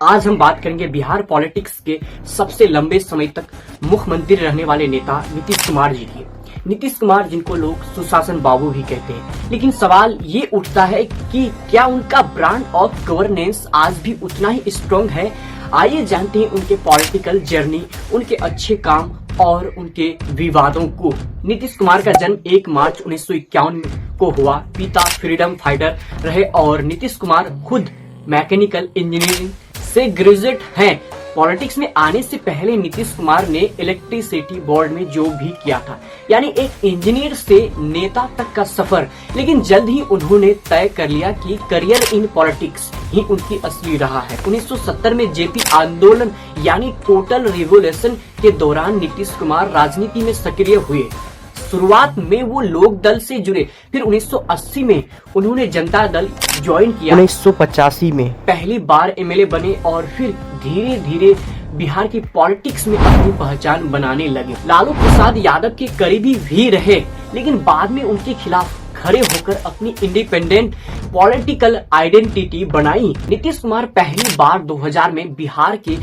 आज हम बात करेंगे बिहार पॉलिटिक्स के सबसे लंबे समय तक मुख्यमंत्री रहने वाले नेता नीतीश कुमार जी की। नीतीश कुमार जिनको लोग सुशासन बाबू भी कहते हैं, लेकिन सवाल ये उठता है कि क्या उनका ब्रांड ऑफ गवर्नेंस आज भी उतना ही स्ट्रॉन्ग है। आइए जानते हैं उनके पॉलिटिकल जर्नी, उनके अच्छे काम और उनके विवादों को। नीतीश कुमार का जन्म 1 मार्च 1951 को हुआ। पिता फ्रीडम फाइटर रहे और नीतीश कुमार खुद मैकेनिकल इंजीनियरिंग से ग्रेजुएट हैं। पॉलिटिक्स में आने से पहले नीतीश कुमार ने इलेक्ट्रिसिटी बोर्ड में जॉब भी किया था, यानी एक इंजीनियर से नेता तक का सफर। लेकिन जल्द ही उन्होंने तय कर लिया कि करियर इन पॉलिटिक्स ही उनकी असली राह है। 1970 में जेपी आंदोलन यानी टोटल रिवोल्यूशन के दौरान नीतीश कुमार राजनीति में सक्रिय हुए। शुरुआत में वो लोक दल से जुड़े, फिर 1980 में उन्होंने जनता दल ज्वाइन किया। 1985 में पहली बार एमएलए बने और फिर धीरे धीरे बिहार की पॉलिटिक्स में अपनी पहचान बनाने लगे। लालू प्रसाद यादव के करीबी भी रहे, लेकिन बाद में उनके खिलाफ खड़े होकर अपनी इंडिपेंडेंट पॉलिटिकल आइडेंटिटी बनाई। नीतीश कुमार पहली बार 2000 में बिहार के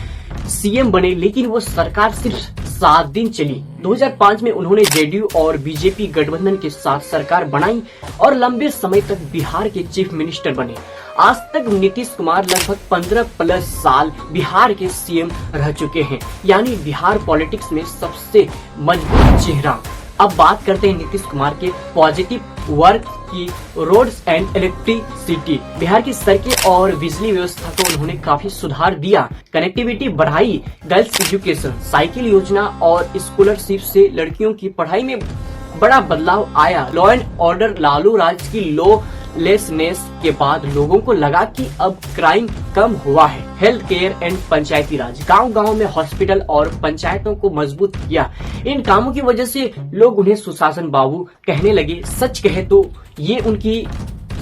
सीएम बने, लेकिन वो सरकार सिर्फ 7 दिन चली। 2005 में उन्होंने जेडीयू और बीजेपी गठबंधन के साथ सरकार बनाई और लंबे समय तक बिहार के चीफ मिनिस्टर बने। आज तक नीतीश कुमार लगभग 15+ साल बिहार के सीएम रह चुके हैं, यानी बिहार पॉलिटिक्स में सबसे मजबूत चेहरा। अब बात करते हैं नीतीश कुमार के पॉजिटिव वर्क की। रोड्स एंड इलेक्ट्रिसिटी, बिहार की सड़कें और बिजली व्यवस्था को उन्होंने काफी सुधार दिया। कनेक्टिविटी बढ़ाई, गर्ल्स एजुकेशन, साइकिल योजना और स्कॉलरशिप से लड़कियों की पढ़ाई में बड़ा बदलाव आया। लॉ एंड ऑर्डर, लालू राज की लॉलेसनेस के बाद लोगों को लगा कि अब क्राइम कम हुआ है। हेल्थ केयर एंड पंचायती राज, गांव-गांव में हॉस्पिटल और पंचायतों को मजबूत किया। इन कामों की वजह से लोग उन्हें सुशासन बाबू कहने लगे। सच कहे तो ये उनकी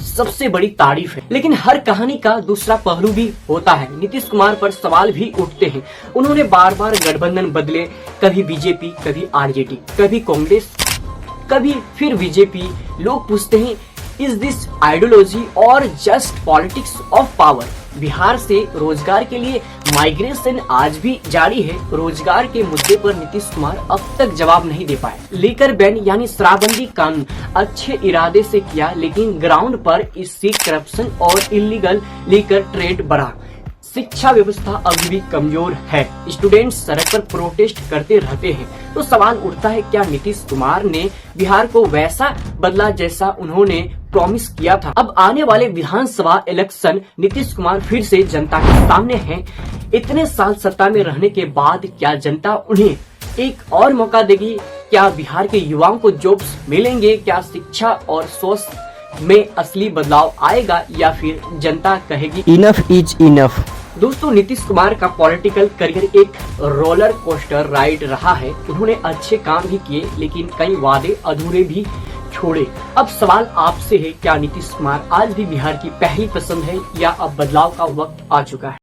सबसे बड़ी तारीफ है, लेकिन हर कहानी का दूसरा पहलू भी होता है। नीतीश कुमार पर सवाल भी उठते हैं। उन्होंने बार बार गठबंधन बदले, कभी बीजेपी, कभी आरजेडी, कभी कांग्रेस, कभी फिर बीजेपी। लोग पूछते हैं, इज दिस आइडियोलॉजी और just politics of power. Bihar से रोजगार के लिए माइग्रेशन आज भी जारी है। रोजगार के मुद्दे पर नीतीश कुमार अब तक जवाब नहीं दे पाए। लीकर बैन यानी शराबबंदी कानून अच्छे इरादे से किया, लेकिन ग्राउंड पर इससे करप्शन और इलीगल लीकर ट्रेड बढ़ा। शिक्षा व्यवस्था अभी भी कमजोर है, स्टूडेंट्स सड़क पर प्रोटेस्ट करते रहते हैं। तो सवाल उठता है, क्या नीतीश कुमार ने बिहार को वैसा बदला जैसा उन्होंने प्रॉमिस किया था। अब आने वाले विधानसभा इलेक्शन नीतीश कुमार फिर से जनता के सामने हैं। इतने साल सत्ता में रहने के बाद क्या जनता उन्हें एक और मौका देगी? क्या बिहार के युवाओं को जॉब्स मिलेंगे? क्या शिक्षा और स्वास्थ्य में असली बदलाव आएगा, या फिर जनता कहेगी इनफ इज इनफ? दोस्तों, नीतीश कुमार का पॉलिटिकल करियर एक रोलर कोस्टर राइड रहा है। उन्होंने अच्छे काम भी किए, लेकिन कई वादे अधूरे भी छोड़े। अब सवाल आपसे है, क्या नीतीश कुमार आज भी बिहार की पहली पसंद है, या अब बदलाव का वक्त आ चुका है?